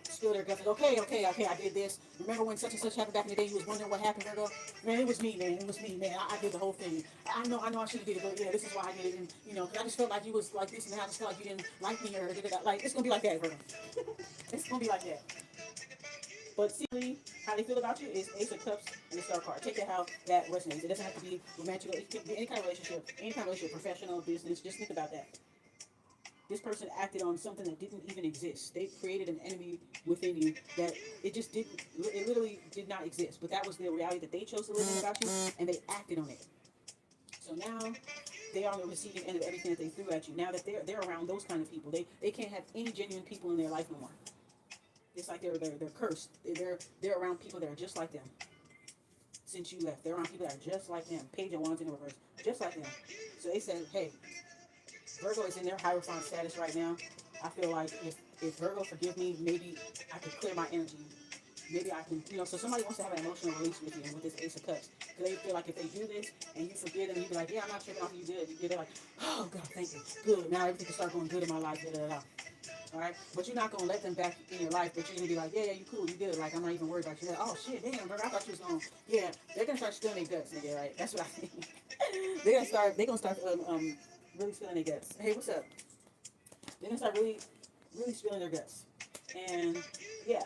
spill their guts. Like, okay, I did this. Remember when such and such happened back in the day? You was wondering what happened, Virgo? Man, it was me, man. It was me, man. I did the whole thing. I know I should have did it, but yeah, this is why I did it. And, you know, 'cause I just felt like you was like this, and I just felt like you didn't like me, or did it. Like, it's gonna be like that, Virgo. It's gonna be like that. But see, how they feel about you is Ace of Cups and the Star card. Take that how that resonates. It doesn't have to be romantic. It can be any kind of relationship, professional, business. Just think about that. This person acted on something that didn't even exist. They created an enemy within you that it just didn't, it literally did not exist. But that was the reality that they chose to live in about you, and they acted on it. So now they are on the receiving end of everything that they threw at you. Now that they're around those kind of people, they can't have any genuine people in their life no more. It's like they're cursed. They're around people that are just like them. Since you left, they're around people that are just like them. Page of Wands in the reverse, just like them. So they said, hey, Virgo is in their Hierophant status right now. I feel like if Virgo forgive me, maybe I could clear my energy. Maybe I can, you know, so somebody wants to have an emotional release with you with this Ace of Cups. Because they feel like if they do this and you forgive them, you be like, yeah, I'm not tripping off you did. They're like, oh, God, thank you. Good. Now everything can start going good in my life. Da, da, da. All right, but you're not gonna let them back in your life. But you're gonna be like, yeah, you cool, you good. Like I'm not even worried about you. Like, oh shit, damn, bro, I thought you was gonna. Yeah, they're gonna start spilling their guts, nigga. Right? That's what I think. They're gonna start really spilling their guts. Hey, what's up? They're gonna start really spilling their guts. And yeah.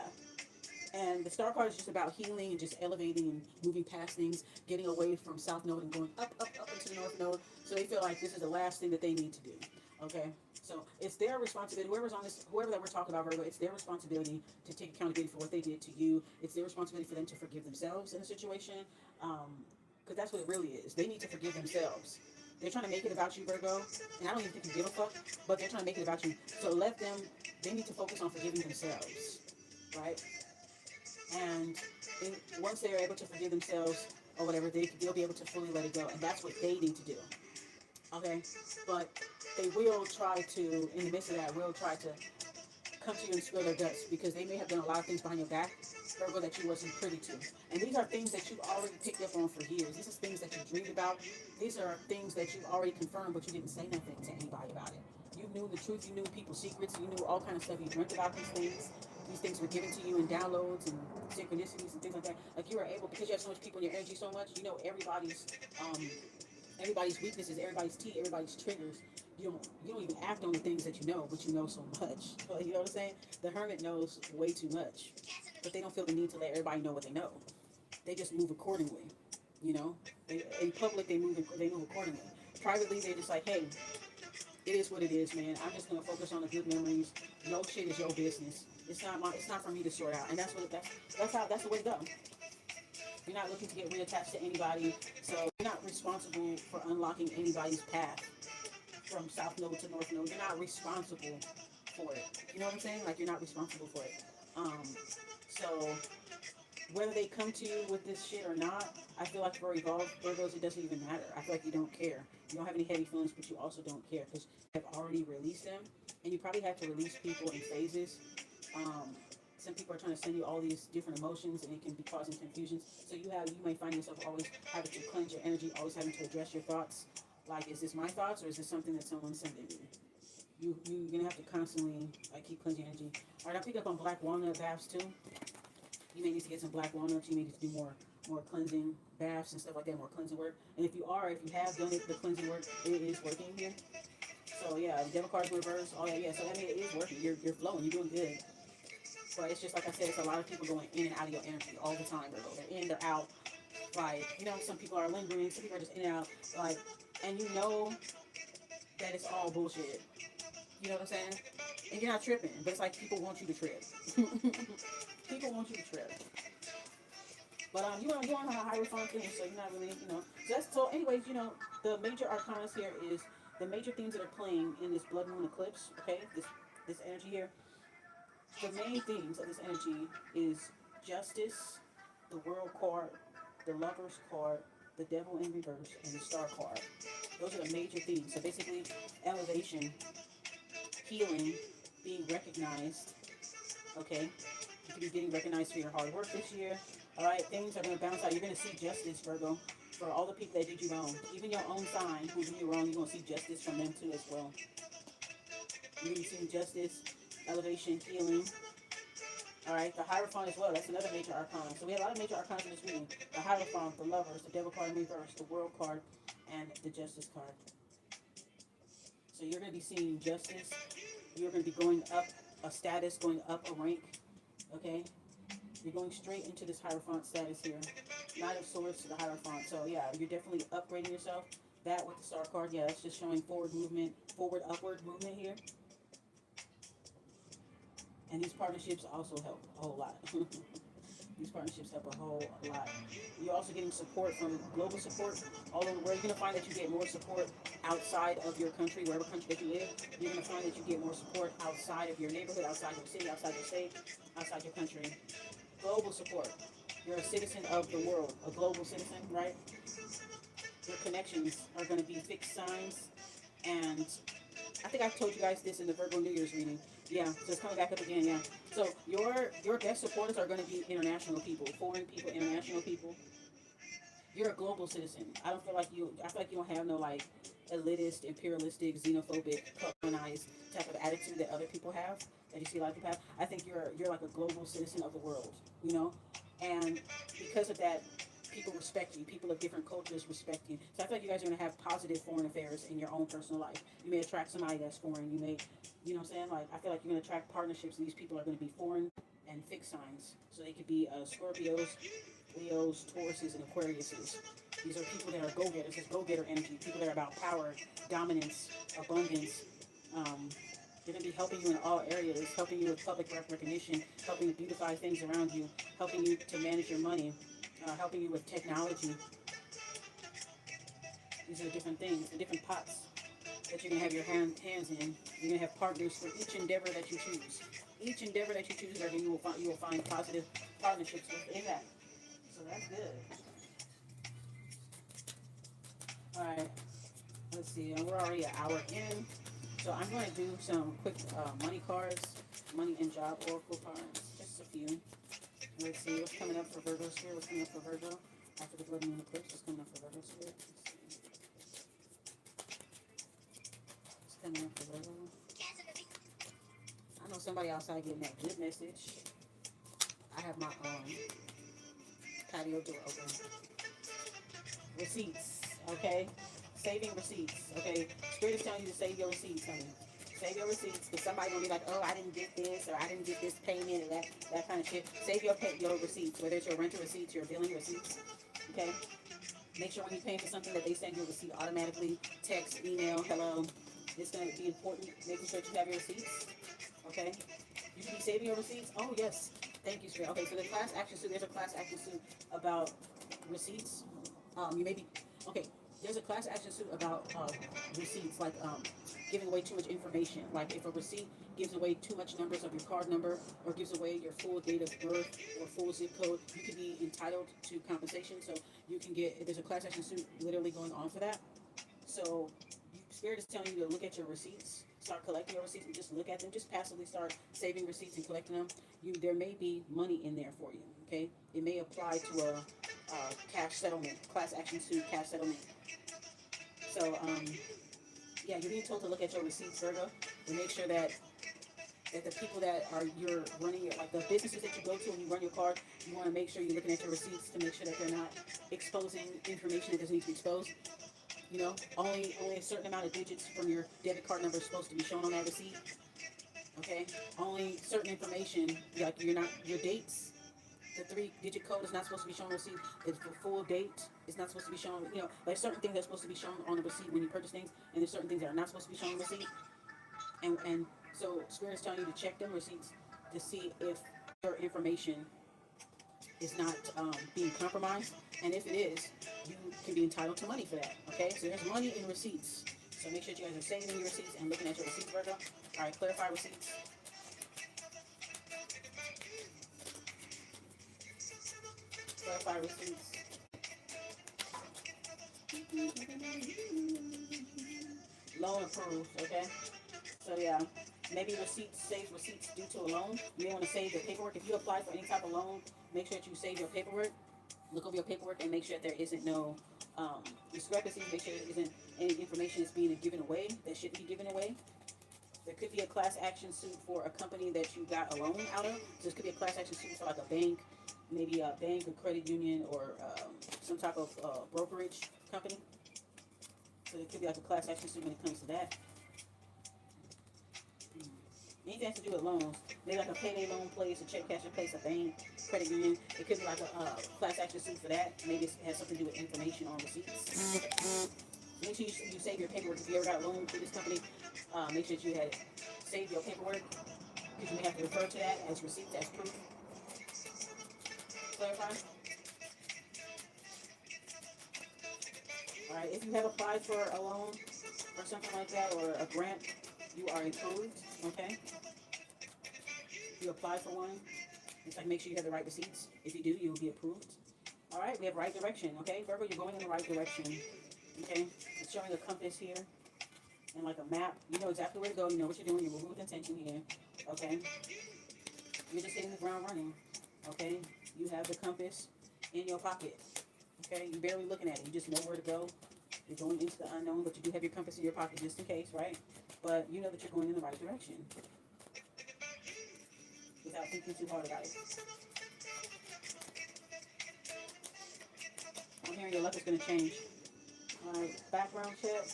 And the Star card is just about healing and just elevating and moving past things, getting away from South Node and going up into the North Node. So they feel like this is the last thing that they need to do. Okay? So it's their responsibility. Whoever that we're talking about, Virgo, it's their responsibility to take accountability for what they did to you. It's their responsibility for them to forgive themselves in the situation. Because that's what it really is. They need to forgive themselves. They're trying to make it about you, Virgo. And I don't even think you give a fuck, but they're trying to make it about you. So let them, they need to focus on forgiving themselves. Right? And once they're able to forgive themselves or whatever, they'll be able to fully let it go. And that's what they need to do. Okay? But they will try to, in the midst of that, will try to come to you and spill their guts because they may have done a lot of things behind your back, Virgo, that you wasn't privy to. And these are things that you've already picked up on for years. These are things that you dreamed about. These are things that you've already confirmed, but you didn't say nothing to anybody about it. You knew the truth. You knew people's secrets. You knew all kinds of stuff. You dreamt about these things. These things were given to you in downloads and synchronicities and things like that. Like you were able, because you have so much people in your energy so much, you know everybody's weaknesses, everybody's tea, everybody's triggers. You don't even act on the things that you know, but you know so much. You know what I'm saying? The hermit knows way too much, but they don't feel the need to let everybody know what they know. They just move accordingly. You know, in public they move accordingly. Privately they're just like, hey, it is what it is, man. I'm just gonna focus on the good memories. No shit is your business. It's not for me to sort out. And that's the way to go. You're not looking to get reattached to anybody. So you're not responsible for unlocking anybody's path from South Node to North Node. You're not responsible for it. You know what I'm saying? Like, you're not responsible for it. So whether they come to you with this shit or not, I feel like for Evolved Virgos, it doesn't even matter. I feel like you don't care. You don't have any heavy feelings, but you also don't care because you have already released them. And you probably have to release people in phases. Some people are trying to send you all these different emotions and it can be causing confusions. So you may find yourself always having to cleanse your energy, always having to address your thoughts. Like, is this my thoughts or is this something that someone's sending me? You're gonna have to constantly keep cleansing energy. All right, I pick up on black walnut baths too. You may need to get some black walnuts. You may need to do more cleansing baths and stuff like that, more cleansing work. And if you have done it, the cleansing work, it is working here. So yeah, the devil card's reversed. Oh yeah. So I mean, it is working. You're flowing. You're doing good. But it's just like I said, it's a lot of people going in and out of your energy all the time, Virgo. They're in, they're out. Like, some people are lingering, some people are just in and out. Like, and you know that it's all bullshit. You know what I'm saying? And you're not tripping, but it's like people want you to trip. People want you to trip. But you're on a Hierophant thing, so you're not really, So anyways, the major arcanas here is the major themes that are playing in this blood moon eclipse, okay? This energy here. The main themes of this energy is justice, the world card, the lover's card, the devil in reverse, and the star card. Those are the major themes. So basically, elevation, healing, being recognized, okay? You could be getting recognized for your hard work this year. All right, things are going to bounce out. You're going to see justice, Virgo, for all the people that did you wrong. Even your own sign who did you wrong, you're going to see justice from them too as well. You're going to see justice, elevation, healing. All right, the Hierophant as well. That's another major arcana. So we have a lot of major arcana in this reading. The Hierophant, the Lovers, the Devil card in reverse, the World card, and the Justice card. So you're going to be seeing justice. You're going to be going up a status, going up a rank. Okay? You're going straight into this Hierophant status here. Knight of Swords to the Hierophant. So yeah, you're definitely upgrading yourself. That with the Star card, yeah, that's just showing forward movement, upward movement here. And these partnerships also help a whole lot. These partnerships help a whole lot. You're also getting support from global support all over the world. You're going to find that you get more support outside of your country, wherever country that you live. You're going to find that you get more support outside of your neighborhood, outside your city, outside your state, outside your country. Global support. You're a citizen of the world, a global citizen, right? Your connections are going to be fixed signs. And I think I told you guys this in the Virgo New Year's reading. Yeah, so it's coming back up again, yeah. So your best supporters are going to be international people, foreign people, international people. You're a global citizen. I feel like you don't have no like elitist, imperialistic, xenophobic, colonized type of attitude that other people have, that you see a lot of people have. I think you're like a global citizen of the world, and because of that, people respect you. People of different cultures respect you. So I feel like you guys are going to have positive foreign affairs in your own personal life. You may attract somebody that's foreign. You may, you know what I'm saying? Like, I feel like you're going to attract partnerships, and these people are going to be foreign and fixed signs. So they could be Scorpios, Leos, Tauruses, and Aquariuses. These are people that are go-getters. It's go-getter energy. People that are about power, dominance, abundance. They're going to be helping you in all areas, helping you with public recognition, helping to beautify things around you, helping you to manage your money, helping you with technology. These are the different things, the different pots that you're going to have your hands in. You're going to have partners for each endeavor that you choose. Each endeavor that you choose, you will find positive partnerships within that. So that's good. All right. Let's see. We're already an hour in. So I'm going to do some quick money cards, money and job oracle cards. Just a few. Let's see what's coming up for Virgo here. What's coming up for Virgo after the blood moon eclipse? What's coming up for Virgo here? What's coming up for Virgo? I know somebody outside getting that good message. I have my patio door open. Receipts, okay? Saving receipts, okay? Spirit is telling you to save your receipts, honey. Save your receipts, because somebody gonna be like, oh, I didn't get this, or I didn't get this payment, or that kind of shit. Save your receipts, whether it's your rental receipts, your billing receipts, okay? Make sure when you're paying for something that they send you a receipt automatically. Text, email, hello, It's going to be important making sure that you have your receipts. Okay? You should be saving your receipts. Oh, yes. Thank you, Spirit. Okay, so the class action suit, there's a class action suit about receipts. You may be, okay, there's a class action suit about receipts, like giving away too much information. Like if a receipt gives away too much numbers of your card number or gives away your full date of birth or full zip code, you could be entitled to compensation. So you can get, there's a class action suit literally going on for that. So Spirit is telling you to look at your receipts, start collecting your receipts, and just look at them. Just passively start saving receipts and collecting them. There may be money in there for you. Okay, it may apply to a cash settlement, class action suit, cash settlement. So yeah, you're being told to look at your receipts, Virgo, and make sure that the people that are you're running your, like the businesses that you go to when you run your card, you want to make sure you're looking at your receipts to make sure that they're not exposing information that doesn't need to be exposed. You know, only a certain amount of digits from your debit card number is supposed to be shown on that receipt. Okay, only certain information, like your dates. The 3-digit code is not supposed to be shown on the receipt. The full date is not supposed to be shown. You know, there's certain things that are supposed to be shown on the receipt when you purchase things, and there's certain things that are not supposed to be shown on the receipt. And so Spirit is telling you to check them receipts to see if your information is not being compromised, and if it is, you can be entitled to money for that. Okay, so there's money in receipts. So make sure that you guys are saving your receipts and looking at your receipts, Virgo. All right, clarify receipts. Clarify receipts. Loan approved, okay? So yeah, maybe receipts, save receipts due to a loan. You may want to save the paperwork. If you apply for any type of loan, make sure that you save your paperwork. Look over your paperwork and make sure that there isn't no discrepancies. Make sure there isn't any information that's being given away that shouldn't be given away. There could be a class action suit for a company that you got a loan out of. So this could be a class action suit for like a bank, maybe a bank, a credit union, or some type of brokerage company. So it could be like a class action suit when it comes to that. Anything has to do with loans. Maybe like a payday loan place, a check cashing place, a bank, credit union. It could be like a class action suit for that. Maybe it has something to do with information on receipts. Make sure you save your paperwork. If you ever got a loan through this company, make sure that you had saved your paperwork, because you may have to refer to that as receipts, as proof. Clarify? Alright, if you have applied for a loan or something like that, or a grant, you are approved, okay? If you apply for one, it's like make sure you have the right receipts. If you do, you will be approved. Alright, we have right direction, okay? Virgo, you're going in the right direction, okay? It's showing a compass here and like a map. You know exactly where to go. You know what you're doing. You're moving with intention here, okay? You're just hitting the ground running, okay? You have the compass in your pocket, okay? You're barely looking at it. You just know where to go. You're going into the unknown, but you do have your compass in your pocket just in case, right? But you know that you're going in the right direction without thinking too hard about it. I'm hearing your luck is going to change. Background check.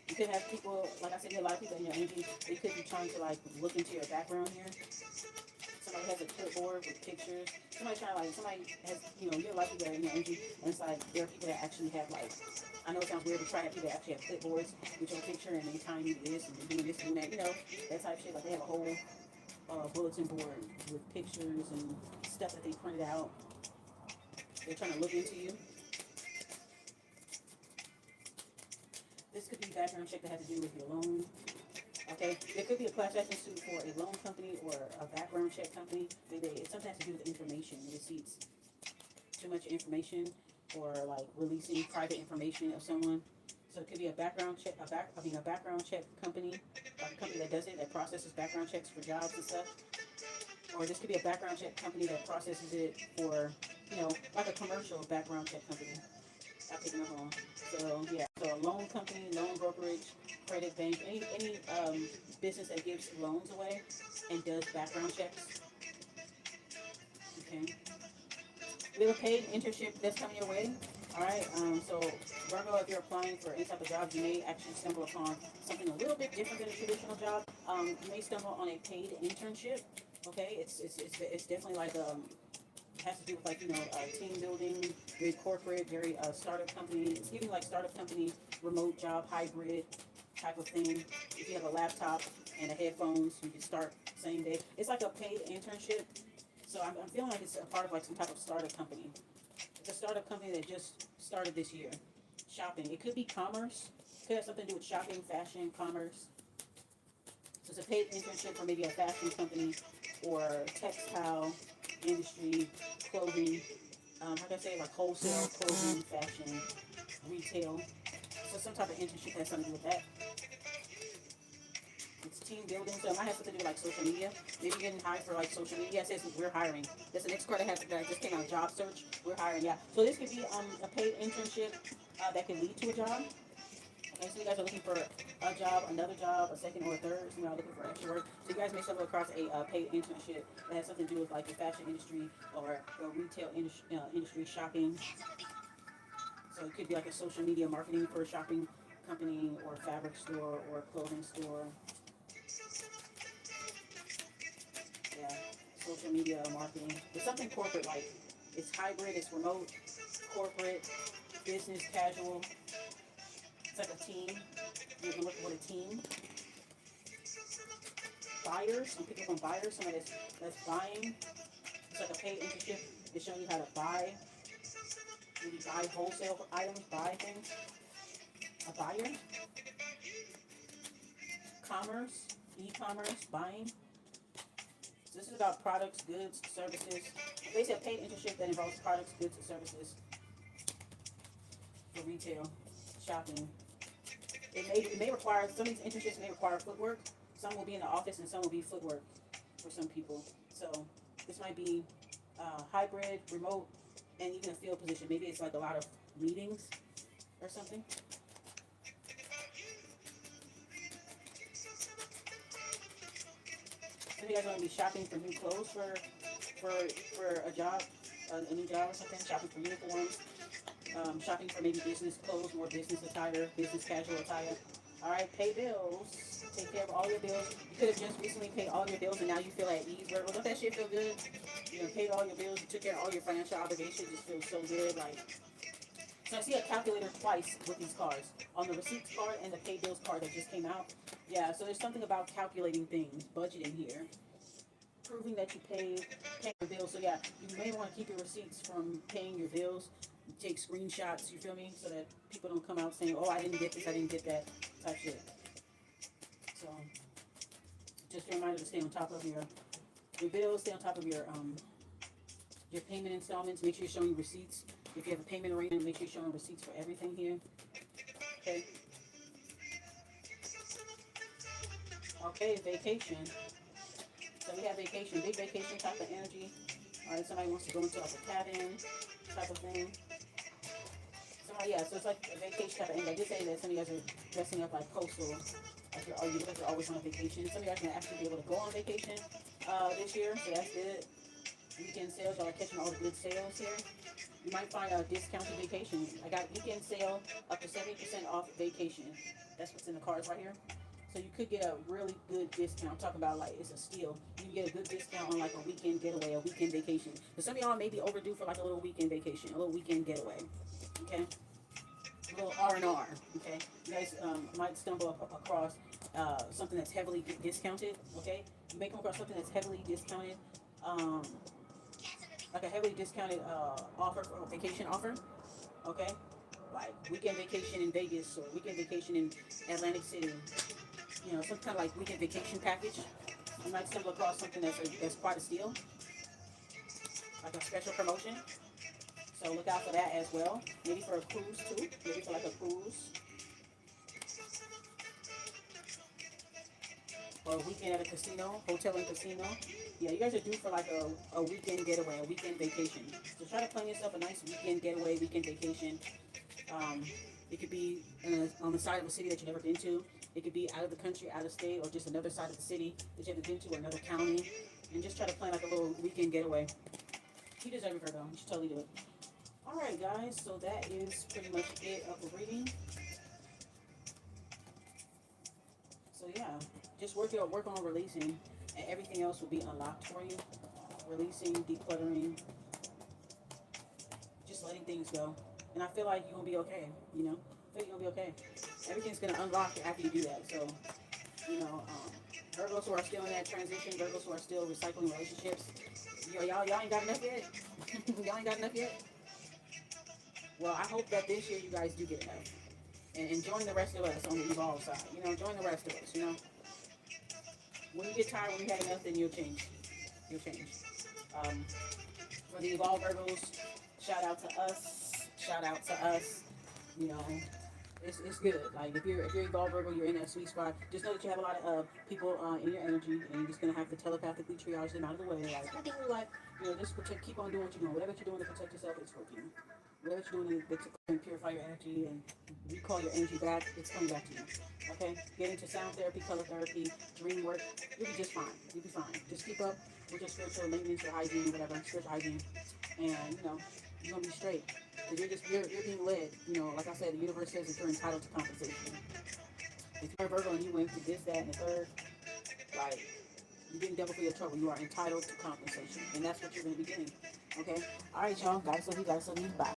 You could have people, like I said, a lot of people in your energy, they could be trying to like look into your background here. Somebody has a clipboard with pictures. Somebody has, you know, you're a lot of people that are in your energy, and it's like there are people that actually have like, I know it sounds weird, but try to have people that actually have clipboards with your picture, and they time you this and doing this and that, you know, that type of shit. Like they have a whole bulletin board with pictures and stuff that they printed out. They're trying to look into you. This could be a background check that has to do with your loan. Okay, there could be a class action suit for a loan company or a background check company. It sometimes has to do with information, receipts. Too much information, or like releasing private information of someone. So it could be a background check, a background check company, like a company that does it, that processes background checks for jobs and stuff. Or this could be a background check company that processes it for, you know, like a commercial background check company. I'm picking up on. So yeah, so a loan company, loan brokerage, credit bank, any business that gives loans away and does background checks. Okay. We have a paid internship that's coming your way. Alright, so Virgo, if you're applying for any type of job, you may actually stumble upon something a little bit different than a traditional job. You may stumble on a paid internship. Okay, it's definitely like has to do with like, you know, team building, very corporate, very startup company. It's giving like startup company remote job, hybrid type of thing. If you have a laptop and a headphones, you can start same day. It's like a paid internship. So I'm feeling like it's a part of like some type of startup company. It's a startup company that just started this year. Shopping. It could be commerce. It could have something to do with shopping, fashion, commerce. So it's a paid internship for maybe a fashion company or textile industry, clothing. Like I say, like wholesale, clothing, fashion, retail. So some type of internship has something to do with that. It's team building, so it might have something to do with like social media. Maybe getting hired for like social media. It says we're hiring. That's the next part that just came out. Job search. We're hiring. Yeah. So this could be a paid internship that could lead to a job. Okay, so you guys are looking for a job, another job, a second or a third. So you are looking for extra work. So you guys may stumble across a paid internship that has something to do with like the fashion industry or retail industry, shopping. So it could be like a social media marketing for a shopping company or a fabric store or a clothing store. Yeah, social media marketing. It's something corporate like. It's hybrid, it's remote, corporate, business casual. It's like a team. You're working with a team. Buyers, I'm picking up on buyers, somebody that's buying. It's like a paid internship. It's showing you how to buy. Maybe buy wholesale items, buy things. A buyer. Commerce, e-commerce, buying. So this is about products, goods, services. Basically a paid internship that involves products, goods, and services for retail, shopping. It may require, some of these internships may require footwork. Some will be in the office and some will be footwork for some people. So this might be hybrid, remote, and even a field position. Maybe it's like a lot of meetings or something. Some of you guys are going to be shopping for new clothes for a job, a new job or something. Shopping for uniforms. Shopping for maybe business clothes, more business attire, business casual attire. All right, pay bills. Take care of all your bills. You could have just recently paid all your bills and now you feel at ease. Well, don't that shit feel good? You know, paid all your bills, you took care of all your financial obligations. Just feels so good. Like, so I see a calculator twice with these cards. On the receipts card and the pay bills card that just came out. Yeah, so there's something about calculating things, budgeting here. Proving that you paying your bills. So yeah, you may want to keep your receipts from paying your bills. Take screenshots, you feel me? So that people don't come out saying, oh, I didn't get this, I didn't get that, type shit. So, just a reminder to stay on top of your bills, stay on top of your payment installments, make sure you're showing receipts. If you have a payment arrangement, make sure you're showing receipts for everything here. Okay. Okay, vacation. So we have vacation, big vacation type of energy. All right, somebody wants to go into like a cabin type of thing. Yeah, so it's like a vacation type of thing. I did say that some of you guys are dressing up like coastal. Like you guys are always on vacation. Some of you guys are going to actually be able to go on vacation this year, so that's good. Weekend sales, y'all are catching all the good sales here. You might find a discounted vacation. I got weekend sale up to 70% off vacation. That's what's in the cards right here. So you could get a really good discount. I'm talking about like it's a steal. You can get a good discount on like a weekend getaway, a weekend vacation. But some of y'all may be overdue for like a little weekend vacation, a little weekend getaway. Okay, a little R&R. Okay, you guys might stumble across something that's heavily discounted. Okay, you may come across something that's heavily discounted, like a heavily discounted offer or vacation offer. Okay, like weekend vacation in Vegas or weekend vacation in Atlantic City. You know, some kind of like weekend vacation package. You might stumble across something that's quite a steal, like a special promotion. So look out for that as well. Maybe for a cruise too. Maybe for like a cruise. Or a weekend at a casino, hotel and casino. Yeah, you guys are due for like a weekend getaway, a weekend vacation. So try to plan yourself a nice weekend getaway, weekend vacation. It could be on the side of a city that you've never been to. It could be out of the country, out of state, or just another side of the city that you haven't been to, or another county. And just try to plan like a little weekend getaway. You deserve it, Virgo. You should totally do it. Alright guys, so that is pretty much it of the reading. So yeah, just work on releasing, and everything else will be unlocked for you. Releasing, decluttering, just letting things go. And I feel like you'll be okay, you know? So you're gonna be okay. Everything's gonna unlock after you do that. So, you know, Virgos who are still in that transition, Virgos who are still recycling relationships, y'all ain't got enough yet. Y'all ain't got enough yet. Well, I hope that this year you guys do get enough. And join the rest of us on the evolve side. You know, join the rest of us. You know, when you get tired, when you had enough, then you'll change. You'll change. Um, for the evolve Virgos, shout out to us. Shout out to us. You know, it's good. Like if you're evolve Virgo, you're in that sweet spot. Just know that you have a lot of people in your energy, and you're just gonna have to telepathically triage them out of the way. Like just protect, keep on doing what you're doing. Whatever you're doing to protect yourself, it's working. Whatever you're doing to purify your energy and recall your energy back, it's coming back to you. Okay? Get into sound therapy, color therapy, dream work. You'll be just fine. You'll be fine. Just keep up with your spiritual maintenance, your hygiene, whatever, spiritual hygiene, and you're gonna be straight. Because you're being led. Like I said, the universe says that you're entitled to compensation. If you're a Virgo and you went to this, that, and the third, like you didn't double for your trouble. You are entitled to compensation, and that's what you're going to be getting. Okay. All right, y'all. Guys, love you. Guys, love you. Bye.